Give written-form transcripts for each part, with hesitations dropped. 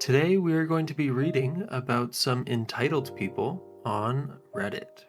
Today we are going to be reading about some entitled people on Reddit.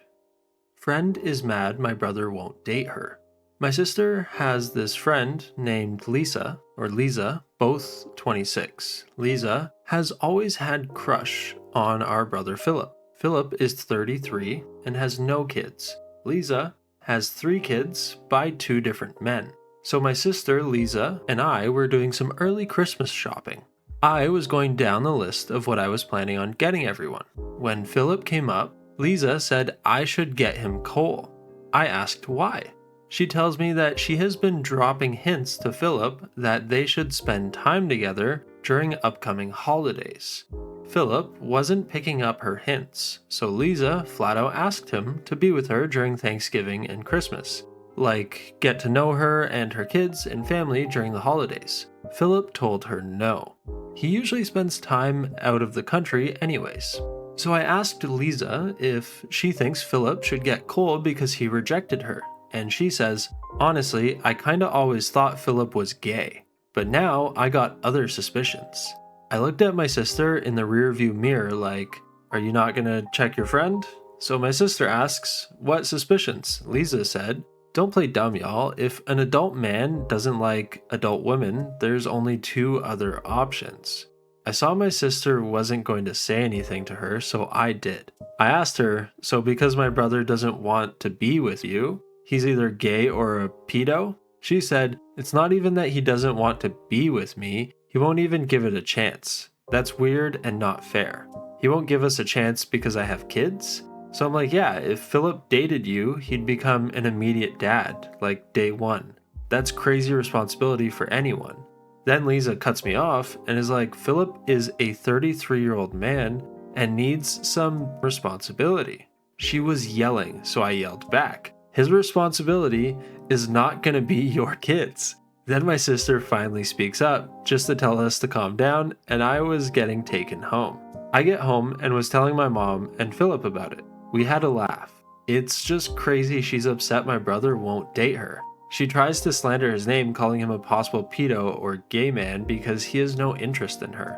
Friend is mad my brother won't date her. My sister has this friend named Lisa, or Lisa, both 26. Lisa has always had crush on our brother Philip. Philip is 33 and has no kids. Lisa has 3 kids by 2 different men. So my sister Lisa and I were doing some early Christmas shopping. I was going down the list of what I was planning on getting everyone. When Philip came up, Lisa said I should get him coal. I asked why. She tells me that she has been dropping hints to Philip that they should spend time together during upcoming holidays. Philip wasn't picking up her hints, so Lisa flat out asked him to be with her during Thanksgiving and Christmas. Like, get to know her and her kids and family during the holidays. Philip told her no. He usually spends time out of the country anyways. So I asked Lisa if she thinks Philip should get coal because he rejected her, and she says, honestly, I kinda always thought Philip was gay, but now I got other suspicions. I looked at my sister in the rearview mirror like, are you not gonna check your friend? So my sister asks, what suspicions? Lisa said, don't play dumb, y'all. If an adult man doesn't like adult women, there's only 2 other options. I saw my sister wasn't going to say anything to her, so I did. I asked her, so because my brother doesn't want to be with you, he's either gay or a pedo? She said, it's not even that he doesn't want to be with me, he won't even give it a chance. That's weird and not fair. He won't give us a chance because I have kids? So I'm like, yeah, if Philip dated you, he'd become an immediate dad, like day 1. That's crazy responsibility for anyone. Then Lisa cuts me off and is like, Philip is a 33-year-old man and needs some responsibility. She was yelling, so I yelled back. His responsibility is not gonna be your kids. Then my sister finally speaks up, just to tell us to calm down, and I was getting taken home. I get home and was telling my mom and Philip about it. We had a laugh. It's just crazy she's upset my brother won't date her. She tries to slander his name, calling him a possible pedo or gay man because he has no interest in her.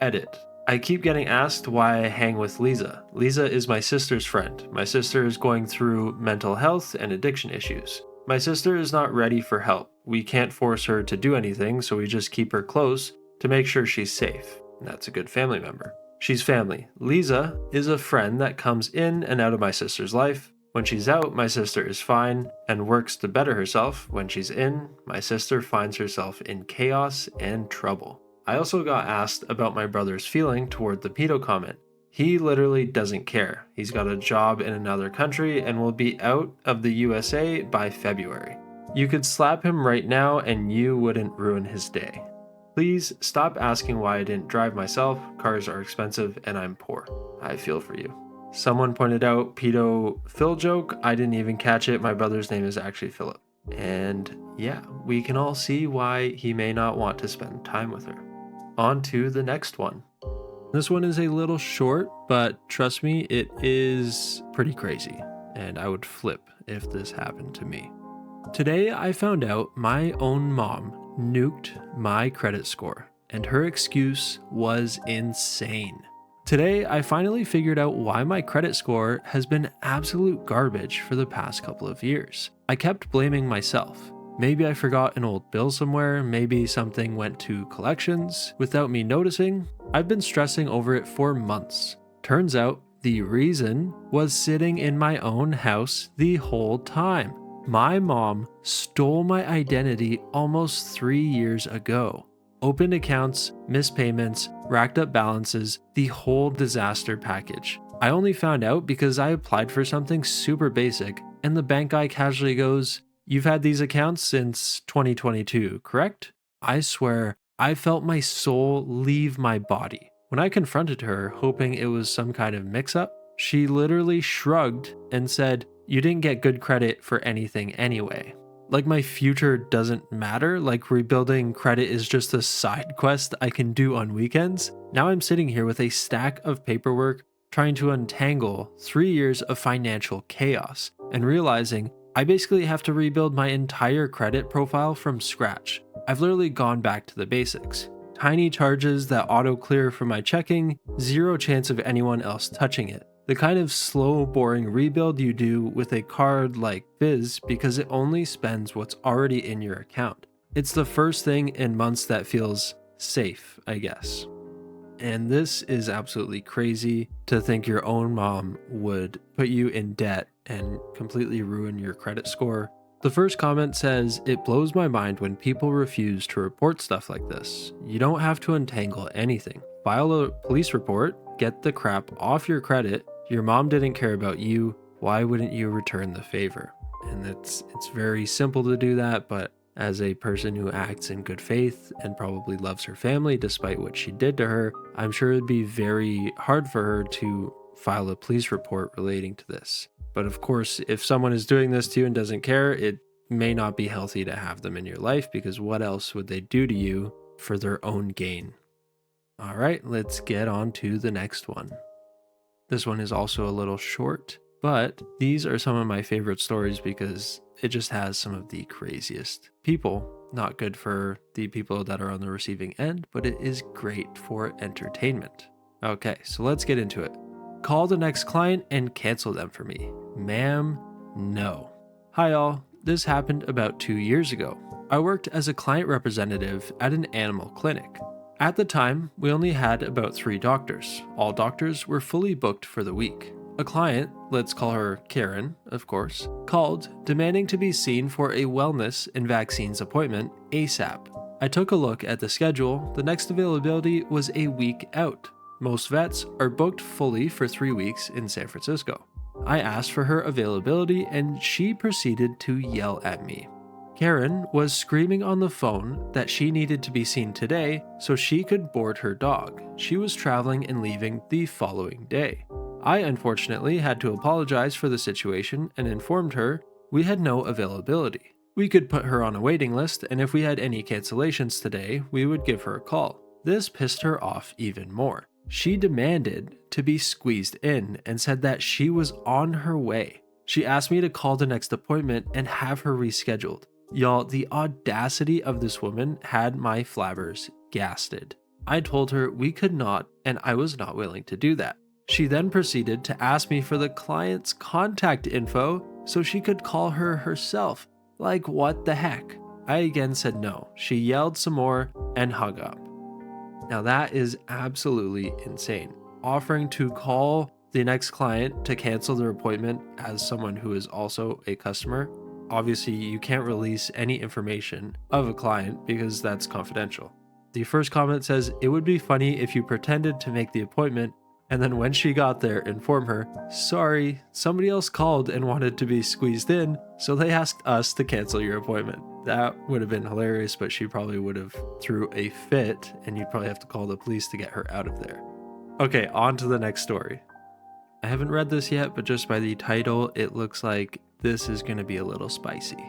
Edit. I keep getting asked why I hang with Lisa. Lisa is my sister's friend. My sister is going through mental health and addiction issues. My sister is not ready for help. We can't force her to do anything, so we just keep her close to make sure she's safe. That's a good family member. She's family. Lisa is a friend that comes in and out of my sister's life. When she's out, my sister is fine and works to better herself. When she's in, my sister finds herself in chaos and trouble. I also got asked about my brother's feeling toward the pedo comment. He literally doesn't care. He's got a job in another country and will be out of the USA by February. You could slap him right now and you wouldn't ruin his day. Please stop asking why I didn't drive myself. Cars are expensive and I'm poor. I feel for you. Someone pointed out pedo Phil joke. I didn't even catch it. My brother's name is actually Philip. And yeah, we can all see why he may not want to spend time with her. On to the next one. This one is a little short, but trust me, it is pretty crazy. And I would flip if this happened to me. Today I found out my own mom nuked my credit score, and her excuse was insane. Today, I finally figured out why my credit score has been absolute garbage for the past couple of years. I kept blaming myself. Maybe I forgot an old bill somewhere, maybe something went to collections without me noticing. I've been stressing over it for months. Turns out, the reason was sitting in my own house the whole time. My mom stole my identity almost 3 years ago. Opened accounts, missed payments, racked up balances, the whole disaster package. I only found out because I applied for something super basic, and the bank guy casually goes, "You've had these accounts since 2022, correct?" I swear, I felt my soul leave my body. When I confronted her, hoping it was some kind of mix-up, she literally shrugged and said, "You didn't get good credit for anything anyway." Like my future doesn't matter, like rebuilding credit is just a side quest I can do on weekends. Now I'm sitting here with a stack of paperwork trying to untangle 3 years of financial chaos and realizing I basically have to rebuild my entire credit profile from scratch. I've literally gone back to the basics. tiny charges that auto clear from my checking, zero chance of anyone else touching it. The kind of slow, boring rebuild you do with a card like Viz because it only spends what's already in your account. It's the first thing in months that feels safe, I guess. And this is absolutely crazy to think your own mom would put you in debt and completely ruin your credit score. The first comment says, "It blows my mind when people refuse to report stuff like this. You don't have to untangle anything. File a police report, get the crap off your credit. Your mom didn't care about you. Why wouldn't you return the favor?" And it's very simple to do that, but as a person who acts in good faith and probably loves her family despite what she did to her, I'm sure it'd be very hard for her to file a police report relating to this. But of course, if someone is doing this to you and doesn't care, it may not be healthy to have them in your life, because what else would they do to you for their own gain? All right, let's get on to the next one. This one is also a little short, but these are some of my favorite stories because it just has some of the craziest people. Not good for the people that are on the receiving end, but it is great for entertainment. Okay, so let's get into it. Call the next client and cancel them for me. Ma'am, no. Hi all, this happened about 2 years ago. I worked as a client representative at an animal clinic. At the time, we only had about 3 doctors. All doctors were fully booked for the week. A client, let's call her Karen, of course, called demanding to be seen for a wellness and vaccines appointment ASAP. I took a look at the schedule. The next availability was a week out. Most vets are booked fully for 3 weeks in San Francisco. I asked for her availability and she proceeded to yell at me. Karen was screaming on the phone that she needed to be seen today so she could board her dog. She was traveling and leaving the following day. I unfortunately had to apologize for the situation and informed her we had no availability. We could put her on a waiting list, and if we had any cancellations today, we would give her a call. This pissed her off even more. She demanded to be squeezed in and said that she was on her way. She asked me to call the next appointment and have her rescheduled. Y'all, the audacity of this woman had my flabbers gasted. I told her we could not, and I was not willing to do that. She then proceeded to ask me for the client's contact info so she could call her herself. Like, what the heck? I again said no. She yelled some more and hung up. Now that is absolutely insane. Offering to call the next client to cancel their appointment as someone who is also a customer. Obviously, you can't release any information of a client because that's confidential. The first comment says, "It would be funny if you pretended to make the appointment and then when she got there, inform her, sorry, somebody else called and wanted to be squeezed in, so they asked us to cancel your appointment." That would have been hilarious, but she probably would have threw a fit and you'd probably have to call the police to get her out of there. Okay, on to the next story. I haven't read this yet, but just by the title, it looks like this is going to be a little spicy.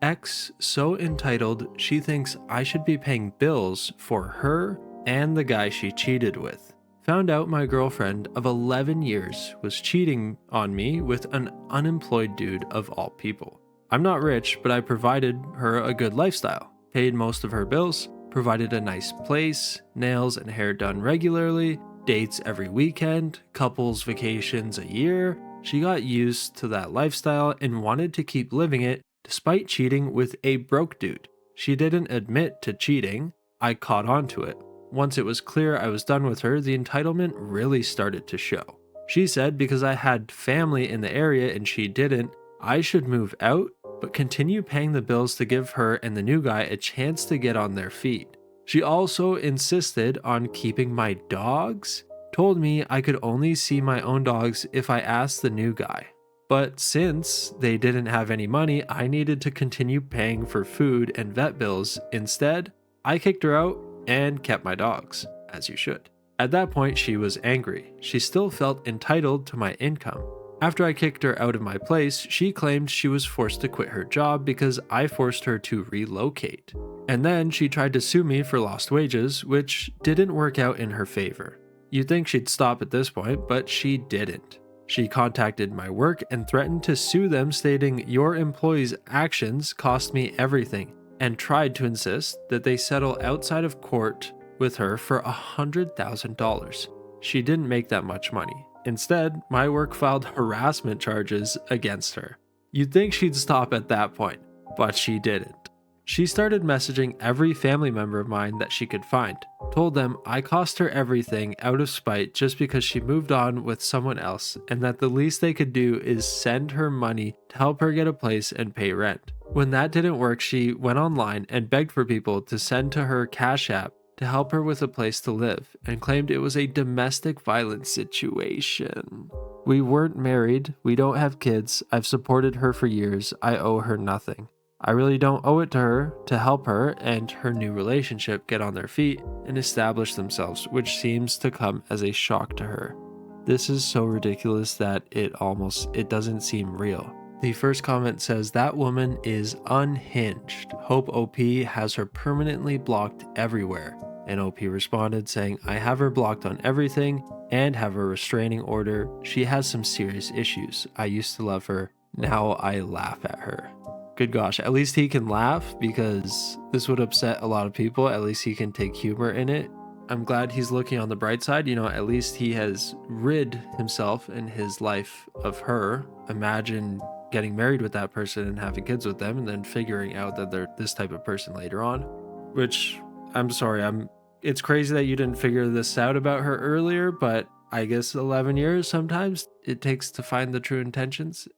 Ex so entitled she thinks I should be paying bills for her and the guy she cheated with. Found out my girlfriend of 11 years was cheating on me with an unemployed dude of all people. I'm not rich, but I provided her a good lifestyle, paid most of her bills, provided a nice place, nails and hair done regularly, dates every weekend, couples vacations a year. She got used to that lifestyle and wanted to keep living it despite cheating with a broke dude. She didn't admit to cheating. I caught on to it. Once it was clear I was done with her, the entitlement really started to show. She said because I had family in the area and she didn't, I should move out, but continue paying the bills to give her and the new guy a chance to get on their feet. She also insisted on keeping my dogs, told me I could only see my own dogs if I asked the new guy. But since they didn't have any money, I needed to continue paying for food and vet bills. Instead, I kicked her out and kept my dogs, as you should. At that point, she was angry. She still felt entitled to my income. After I kicked her out of my place, she claimed she was forced to quit her job because I forced her to relocate. And then she tried to sue me for lost wages, which didn't work out in her favor. You'd think she'd stop at this point, but she didn't. She contacted my work and threatened to sue them, stating, "Your employees' actions cost me everything," and tried to insist that they settle outside of court with her for $100,000. She didn't make that much money. Instead, my work filed harassment charges against her. You'd think she'd stop at that point, but she didn't. She started messaging every family member of mine that she could find, told them I cost her everything out of spite just because she moved on with someone else, and that the least they could do is send her money to help her get a place and pay rent. When that didn't work, she went online and begged for people to send to her Cash App to help her with a place to live, and claimed it was a domestic violence situation. We weren't married, we don't have kids, I've supported her for years, I owe her nothing. I really don't owe it to her to help her and her new relationship get on their feet and establish themselves, which seems to come as a shock to her. This is so ridiculous that it doesn't seem real. The first comment says that woman is unhinged. Hope OP has her permanently blocked everywhere. And OP responded saying, I have her blocked on everything and have a restraining order. She has some serious issues. I used to love her. Now I laugh at her. Good gosh, at least he can laugh, because this would upset a lot of people. At least he can take humor in it. I'm glad he's looking on the bright side. At least he has rid himself in his life of her. Imagine getting married with that person and having kids with them and then figuring out that they're this type of person later on. Which, I'm sorry, it's crazy that you didn't figure this out about her earlier, but I guess 11 years sometimes it takes to find the true intentions.